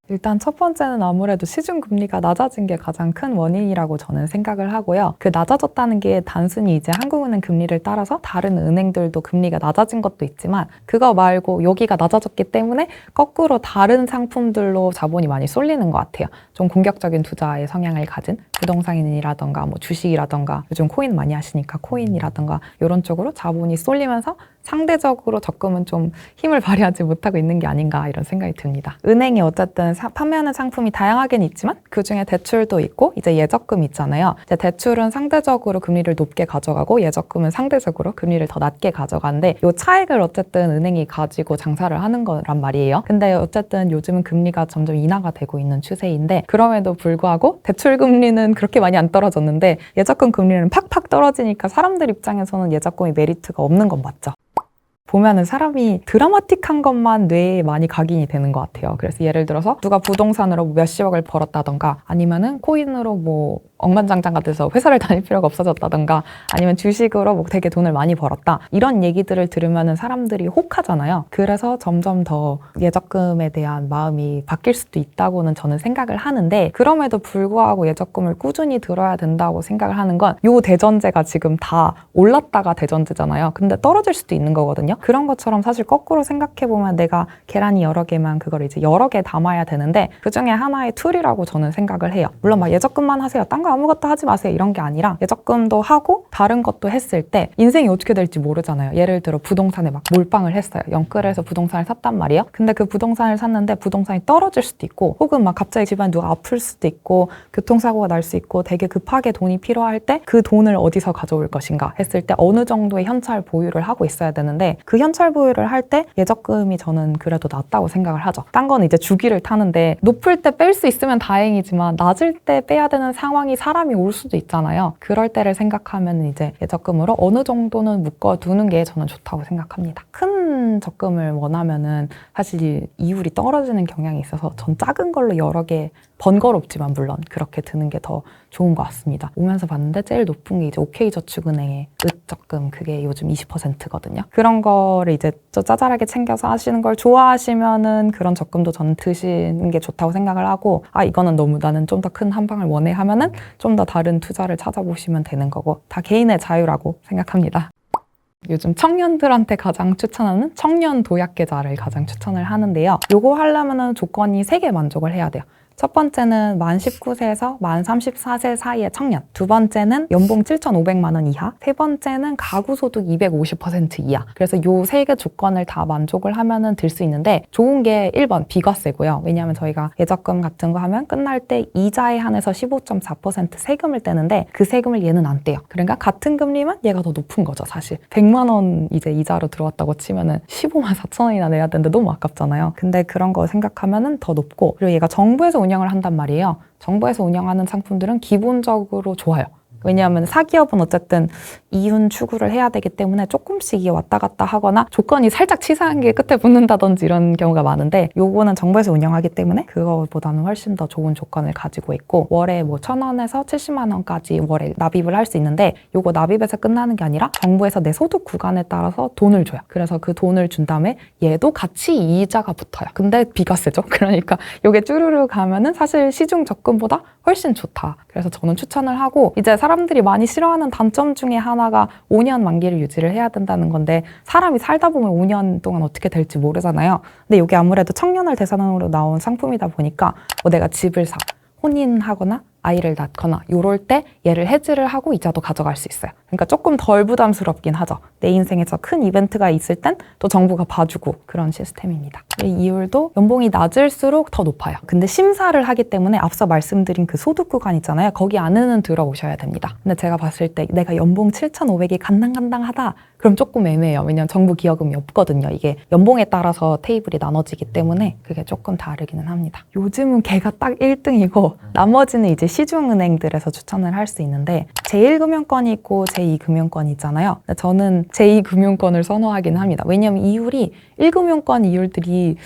일단 첫 번째는 아무래도 시중금리가 낮아진 게 가장 큰 원인이라고 저는 생각을 하고요. 그 낮아졌다는 게 단순히 이제 한국은행 금리를 따라서 다른 은행들도 금리가 낮아진 것도 있지만 그거 말고 여기가 낮아졌기 때문에 거꾸로 다른 상품들로 자본이 많이 쏠리는 것 같아요. 좀 공격적인 투자의 성향을 가진 부동산이라던가 뭐 주식이라던가 요즘 코인 많이 하시니까 코인이라던가 이런 쪽으로 자본이 쏠리면서 상대적으로 적금은 좀 힘을 발휘하지 못하고 있는 게 아닌가 이런 생각이 듭니다. 은행이 어쨌든 판매하는 상품이 다양하긴 있지만 그중에 대출도 있고 이제 예적금 있잖아요. 이제 대출은 상대적으로 금리를 높게 가져가고 예적금은 상대적으로 금리를 더 낮게 가져가는데 이 차익을 어쨌든 은행이 가지고 장사를 하는 거란 말이에요. 근데 어쨌든 요즘은 금리가 점점 인하가 되고 있는 추세인데 그럼에도 불구하고 대출 금리는 그렇게 많이 안 떨어졌는데 예적금 금리는 팍팍 떨어지니까 사람들 입장에서는 예적금이 메리트가 없는 건 맞죠. 보면은 사람이 드라마틱한 것만 뇌에 많이 각인이 되는 것 같아요. 그래서 예를 들어서 누가 부동산으로 몇십억을 벌었다던가 아니면은 코인으로 뭐 억만장자가 돼서 회사를 다닐 필요가 없어졌다던가 아니면 주식으로 뭐 되게 돈을 많이 벌었다 이런 얘기들을 들으면은 사람들이 혹하잖아요. 그래서 점점 더 예적금에 대한 마음이 바뀔 수도 있다고는 저는 생각을 하는데 그럼에도 불구하고 예적금을 꾸준히 들어야 된다고 생각을 하는 건 요 대전제가 지금 다 올랐다가 대전제잖아요. 근데 떨어질 수도 있는 거거든요. 그런 것처럼 사실 거꾸로 생각해보면 내가 계란이 여러 개만 그걸 이제 여러 개 담아야 되는데 그중에 하나의 툴이라고 저는 생각을 해요. 물론 막 예적금만 하세요. 딴 거 아무것도 하지 마세요. 이런 게 아니라 예적금도 하고 다른 것도 했을 때 인생이 어떻게 될지 모르잖아요. 예를 들어 부동산에 막 몰빵을 했어요. 영끌해서 부동산을 샀단 말이에요. 근데 그 부동산을 샀는데 부동산이 떨어질 수도 있고 혹은 막 갑자기 집안에 누가 아플 수도 있고 교통사고가 날 수 있고 되게 급하게 돈이 필요할 때 그 돈을 어디서 가져올 것인가 했을 때 어느 정도의 현찰 보유를 하고 있어야 되는데 그 현찰 보유를 할 때 예적금이 저는 그래도 낫다고 생각을 하죠. 딴 건 이제 주기를 타는데 높을 때 뺄 수 있으면 다행이지만 낮을 때 빼야 되는 상황이 사람이 올 수도 있잖아요. 그럴 때를 생각하면 이제 예적금으로 어느 정도는 묶어두는 게 저는 좋다고 생각합니다. 큰 적금을 원하면은 사실 이율이 떨어지는 경향이 있어서 전 작은 걸로 여러 개 번거롭지만 물론 그렇게 드는 게 더 좋은 것 같습니다. 오면서 봤는데 제일 높은 게 이제 OK저축은행의 으적금 그게 요즘 20%거든요. 그런 거를 이제 짜잘하게 챙겨서 하시는 걸 좋아하시면은 그런 적금도 저는 드시는 게 좋다고 생각을 하고 아 이거는 너무 나는 좀 더 큰 한 방을 원해 하면은 좀 더 다른 투자를 찾아보시면 되는 거고 다 개인의 자유라고 생각합니다. 요즘 청년들한테 가장 추천하는 청년 도약 계좌를 가장 추천을 하는데요. 요거 하려면은 조건이 3개 만족을 해야 돼요. 첫 번째는 만 19세에서 만 34세 사이의 청년, 두 번째는 연봉 7,500만 원 이하, 세 번째는 가구소득 250% 이하. 그래서 요 3개 조건을 다 만족을 하면은 들 수 있는데 좋은 게 1번 비과세고요. 왜냐하면 저희가 예적금 같은 거 하면 끝날 때 이자에 한해서 15.4% 세금을 떼는데 그 세금을 얘는 안 떼요. 그러니까 같은 금리면 얘가 더 높은 거죠, 사실. 100만 원 이제 이자로 들어왔다고 치면은 15만 4천 원이나 내야 되는데 너무 아깝잖아요. 근데 그런 거 생각하면은 더 높고 그리고 얘가 정부에서 운영을 한단 말이에요. 정부에서 운영하는 상품들은 기본적으로 좋아요. 왜냐하면 사기업은 어쨌든 이윤 추구를 해야 되기 때문에 조금씩 이게 왔다 갔다 하거나 조건이 살짝 치사한 게 끝에 붙는다든지 이런 경우가 많은데 요거는 정부에서 운영하기 때문에 그거보다는 훨씬 더 좋은 조건을 가지고 있고 월에 뭐 1,000원에서 70만 원까지 월에 납입을 할 수 있는데 요거 납입에서 끝나는 게 아니라 정부에서 내 소득 구간에 따라서 돈을 줘요. 그래서 그 돈을 준 다음에 얘도 같이 이자가 붙어요. 근데 비과세죠. 그러니까 요게 쭈루루 가면은 사실 시중 적금보다 훨씬 좋다. 그래서 저는 추천을 하고 이제 사람들이 많이 싫어하는 단점 중에 하나가 5년 만기를 유지를 해야 된다는 건데 사람이 살다 보면 5년 동안 어떻게 될지 모르잖아요. 근데 이게 아무래도 청년을 대상으로 나온 상품이다 보니까 뭐 내가 집을 사, 혼인하거나 아이를 낳거나 이럴 때 얘를 해지를 하고 이자도 가져갈 수 있어요. 그러니까 조금 덜 부담스럽긴 하죠. 내 인생에서 큰 이벤트가 있을 땐 또 정부가 봐주고 그런 시스템입니다. 이 이율도 연봉이 낮을수록 더 높아요. 근데 심사를 하기 때문에 앞서 말씀드린 그 소득 구간 있잖아요. 거기 안에는 들어오셔야 됩니다. 근데 제가 봤을 때 내가 연봉 7,500이 간당간당하다 그럼 조금 애매해요. 왜냐면 정부 기여금이 없거든요. 이게 연봉에 따라서 테이블이 나눠지기 때문에 그게 조금 다르기는 합니다. 요즘은 걔가 딱 1등이고 나머지는 이제 시중은행들에서 추천을 할 수 있는데 제1금융권이 있고 제2금융권이 있잖아요. 근데 저는 제2금융권을 선호하긴 합니다. 왜냐하면 이율이 1금융권 이율들이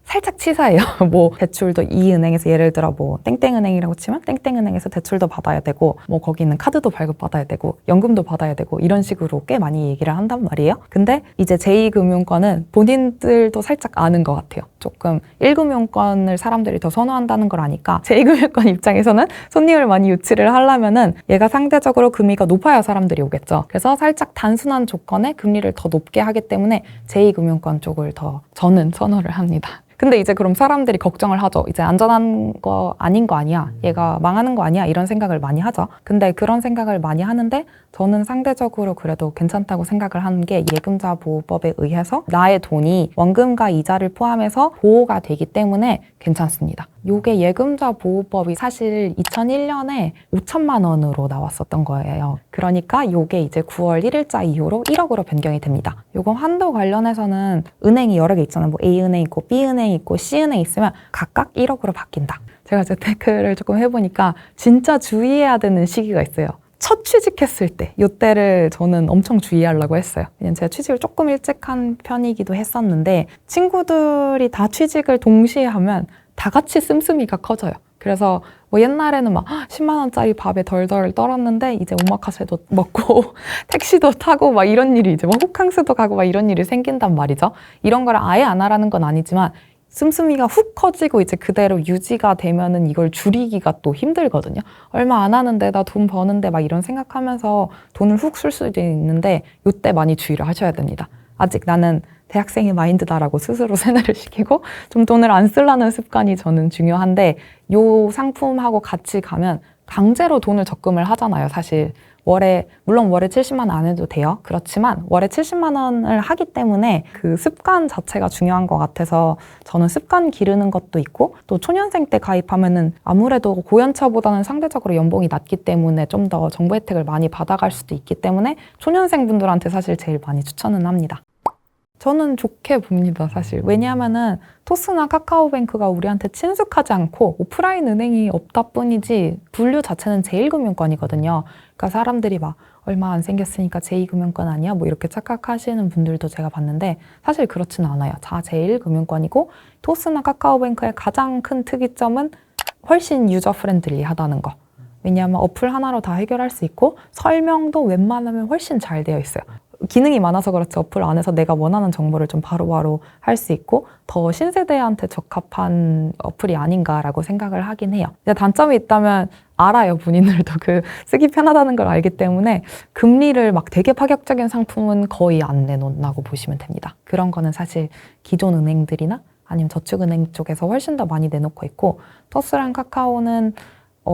살짝 치사해요. 뭐 대출도 이 은행에서 예를 들어 뭐 땡땡은행이라고 치면 땡땡은행에서 대출도 받아야 되고 뭐 거기 있는 카드도 발급받아야 되고 연금도 받아야 되고 이런 식으로 꽤 많이 얘기를 한단 말이에요. 근데 이제 제2금융권은 본인들도 살짝 아는 것 같아요. 조금 1금융권을 사람들이 더 선호한다는 걸 아니까 제2금융권 입장에서는 손님을 많이 유치를 하려면은 얘가 상대적으로 금리가 높아야 사람들이 오겠죠. 그래서 살짝 단순한 조건에 금리를 더 높게 하기 때문에 제2금융권 쪽을 더 저는 선호를 합니다. 근데 이제 그럼 사람들이 걱정을 하죠. 이제 안전한 거 아닌 거 아니야? 얘가 망하는 거 아니야? 이런 생각을 많이 하죠. 근데 그런 생각을 많이 하는데 저는 상대적으로 그래도 괜찮다고 생각을 하는 게 예금자 보호법에 의해서 나의 돈이 원금과 이자를 포함해서 보호가 되기 때문에 괜찮습니다. 요게 예금자 보호법이 사실 2001년에 5천만 원으로 나왔었던 거예요. 그러니까 요게 이제 9월 1일자 이후로 1억으로 변경이 됩니다. 요거 한도 관련해서는 은행이 여러 개 있잖아요. 뭐 A은행 있고 B은행 있고 C은행 있으면 각각 1억으로 바뀐다. 제가 재테크를 조금 해보니까 진짜 주의해야 되는 시기가 있어요. 첫 취직했을 때, 이때를 저는 엄청 주의하려고 했어요. 왜냐면 제가 취직을 조금 일찍 한 편이기도 했었는데 친구들이 다 취직을 동시에 하면 다 같이 씀씀이가 커져요. 그래서 뭐 옛날에는 막 10만 원짜리 밥에 덜덜 떨었는데 이제 오마카세도 먹고 택시도 타고 막 이런 일이 이제 뭐 호캉스도 가고 막 이런 일이 생긴단 말이죠. 이런 걸 아예 안 하라는 건 아니지만 씀씀이가 훅 커지고 이제 그대로 유지가 되면은 이걸 줄이기가 또 힘들거든요. 얼마 안 하는데 나 돈 버는데 막 이런 생각하면서 돈을 훅 쓸 수도 있는데 이때 많이 주의를 하셔야 됩니다. 아직 나는 대학생의 마인드다라고 스스로 세뇌를 시키고 좀 돈을 안 쓰려는 습관이 저는 중요한데 요 상품하고 같이 가면 강제로 돈을 적금을 하잖아요. 사실 물론 월에 70만 원 안 해도 돼요. 그렇지만 월에 70만 원을 하기 때문에 그 습관 자체가 중요한 것 같아서 저는 습관 기르는 것도 있고 또 초년생 때 가입하면은 아무래도 고연차보다는 상대적으로 연봉이 낮기 때문에 좀 더 정보 혜택을 많이 받아갈 수도 있기 때문에 초년생 분들한테 사실 제일 많이 추천은 합니다. 저는 좋게 봅니다, 사실. 왜냐하면은 토스나 카카오뱅크가 우리한테 친숙하지 않고 오프라인 은행이 없다 뿐이지 분류 자체는 제1금융권이거든요. 그러니까 사람들이 막 얼마 안 생겼으니까 제2금융권 아니야? 뭐 이렇게 착각하시는 분들도 제가 봤는데 사실 그렇지는 않아요. 다 제1금융권이고 토스나 카카오뱅크의 가장 큰 특이점은 훨씬 유저 프렌들리하다는 거. 왜냐하면 어플 하나로 다 해결할 수 있고 설명도 웬만하면 훨씬 잘 되어 있어요. 기능이 많아서 그렇지 어플 안에서 내가 원하는 정보를 좀 바로바로 할 수 있고 더 신세대한테 적합한 어플이 아닌가라고 생각을 하긴 해요. 근데 단점이 있다면 알아요. 본인들도 그 쓰기 편하다는 걸 알기 때문에 금리를 막 되게 파격적인 상품은 거의 안 내놓는다고 보시면 됩니다. 그런 거는 사실 기존 은행들이나 아니면 저축은행 쪽에서 훨씬 더 많이 내놓고 있고 토스랑 카카오는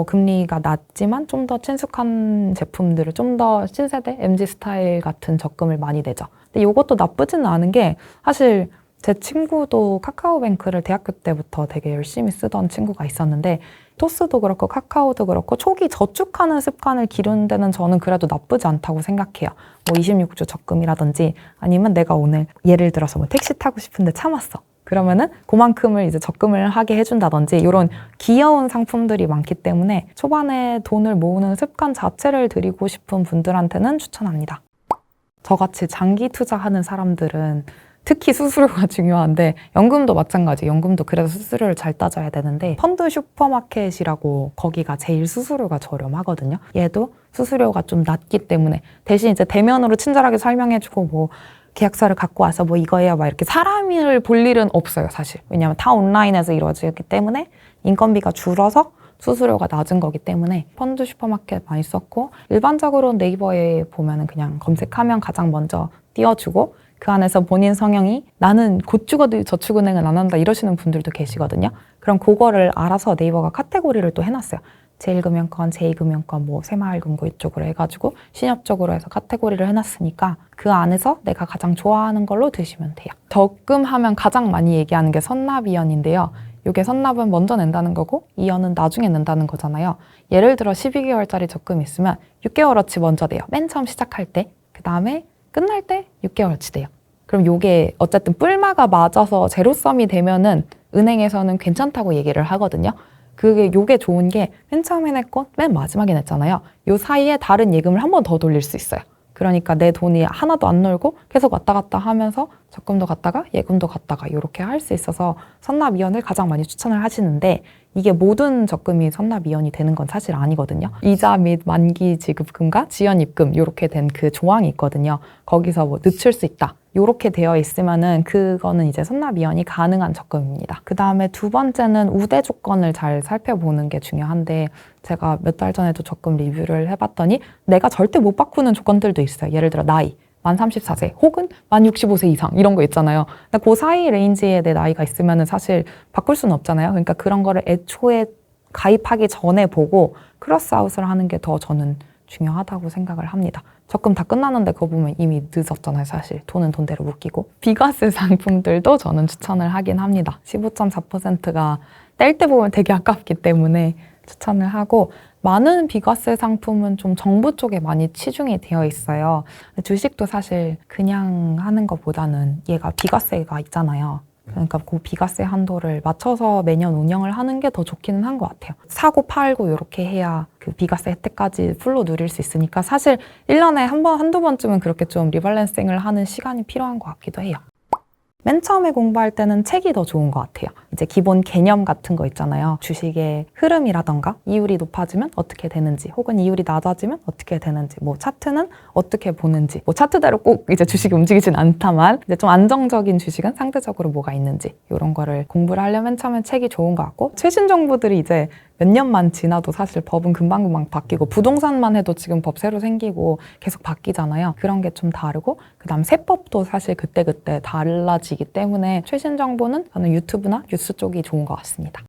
금리가 낮지만 좀 더 친숙한 제품들을 좀 더 신세대, MZ 스타일 같은 적금을 많이 내죠. 근데 이것도 나쁘지는 않은 게 사실 제 친구도 카카오뱅크를 대학교 때부터 되게 열심히 쓰던 친구가 있었는데 토스도 그렇고 카카오도 그렇고 초기 저축하는 습관을 기르는 데는 저는 그래도 나쁘지 않다고 생각해요. 뭐 26주 적금이라든지 아니면 내가 오늘 예를 들어서 뭐 택시 타고 싶은데 참았어. 그러면은 그만큼을 이제 적금을 하게 해준다든지 이런 귀여운 상품들이 많기 때문에 초반에 돈을 모으는 습관 자체를 들이고 싶은 분들한테는 추천합니다. 저같이 장기 투자하는 사람들은 특히 수수료가 중요한데 연금도 마찬가지. 연금도 그래서 수수료를 잘 따져야 되는데 펀드 슈퍼마켓이라고 거기가 제일 수수료가 저렴하거든요. 얘도 수수료가 좀 낮기 때문에 대신 이제 대면으로 친절하게 설명해주고 뭐 계약서를 갖고 와서 뭐 이거예요 막 이렇게 사람을 볼 일은 없어요 사실. 왜냐하면 다 온라인에서 이루어지기 때문에 인건비가 줄어서 수수료가 낮은 거기 때문에 펀드 슈퍼마켓 많이 썼고 일반적으로 네이버에 보면은 그냥 검색하면 가장 먼저 띄워주고 그 안에서 본인 성향이 나는 곧 죽어도 저축은행은 안 한다 이러시는 분들도 계시거든요. 그럼 그거를 알아서 네이버가 카테고리를 또 해놨어요. 제1금융권, 제2금융권, 뭐 새마을금고 이쪽으로 해가지고 신협적으로 해서 카테고리를 해놨으니까 그 안에서 내가 가장 좋아하는 걸로 드시면 돼요. 적금하면 가장 많이 얘기하는 게 선납이연인데요. 이게 선납은 먼저 낸다는 거고 이연은 나중에 낸다는 거잖아요. 예를 들어 12개월짜리 적금이 있으면 6개월어치 먼저 내요. 맨 처음 시작할 때. 그 다음에 끝날 때 6개월어치 돼요. 그럼 요게 어쨌든 뿔마가 맞아서 제로섬이 되면은 은행에서는 괜찮다고 얘기를 하거든요. 요게 좋은 게 맨 처음에 냈고 맨 마지막에 냈잖아요. 요 사이에 다른 예금을 한 번 더 돌릴 수 있어요. 그러니까 내 돈이 하나도 안 놀고 계속 왔다 갔다 하면서 적금도 갔다가 예금도 갔다가 이렇게 할 수 있어서 선납이연을 가장 많이 추천을 하시는데 이게 모든 적금이 선납이연이 되는 건 사실 아니거든요. 이자 및 만기 지급금과 지연 입금 이렇게 된 그 조항이 있거든요. 거기서 뭐 늦출 수 있다. 이렇게 되어 있으면은 그거는 이제 선납이연이 가능한 적금입니다. 그 다음에 두 번째는 우대 조건을 잘 살펴보는 게 중요한데 제가 몇 달 전에도 적금 리뷰를 해봤더니 내가 절대 못 바꾸는 조건들도 있어요. 예를 들어 나이. 만 34세 혹은 만 65세 이상 이런 거 있잖아요. 근데 그 사이 레인지에 내 나이가 있으면 사실 바꿀 수는 없잖아요. 그러니까 그런 거를 애초에 가입하기 전에 보고 크로스아웃을 하는 게 더 저는 중요하다고 생각을 합니다. 적금 다 끝났는데 그거 보면 이미 늦었잖아요. 사실 돈은 돈대로 묶이고. 비과세 상품들도 저는 추천을 하긴 합니다. 15.4%가 뗄 때 보면 되게 아깝기 때문에 추천을 하고 많은 비과세 상품은 좀 정부 쪽에 많이 치중이 되어 있어요. 주식도 사실 그냥 하는 것보다는 얘가 비과세가 있잖아요. 그러니까 그 비과세 한도를 맞춰서 매년 운영을 하는 게 더 좋기는 한 것 같아요. 사고 팔고 이렇게 해야 그 비과세 혜택까지 풀로 누릴 수 있으니까 사실 1년에 한 번, 한두 번쯤은 그렇게 좀 리밸런싱을 하는 시간이 필요한 것 같기도 해요. 맨 처음에 공부할 때는 책이 더 좋은 것 같아요. 이제 기본 개념 같은 거 있잖아요. 주식의 흐름이라던가 이율이 높아지면 어떻게 되는지 혹은 이율이 낮아지면 어떻게 되는지 뭐 차트는 어떻게 보는지 뭐 차트대로 꼭 이제 주식이 움직이진 않다만 이제 좀 안정적인 주식은 상대적으로 뭐가 있는지 이런 거를 공부를 하려면 맨 처음에 책이 좋은 것 같고 최신 정보들이 이제 몇 년만 지나도 사실 법은 금방금방 바뀌고 부동산만 해도 지금 법 새로 생기고 계속 바뀌잖아요. 그런 게 좀 다르고 그다음 세법도 사실 그때그때 달라지기 때문에 최신 정보는 저는 유튜브나 뉴스 쪽이 좋은 것 같습니다.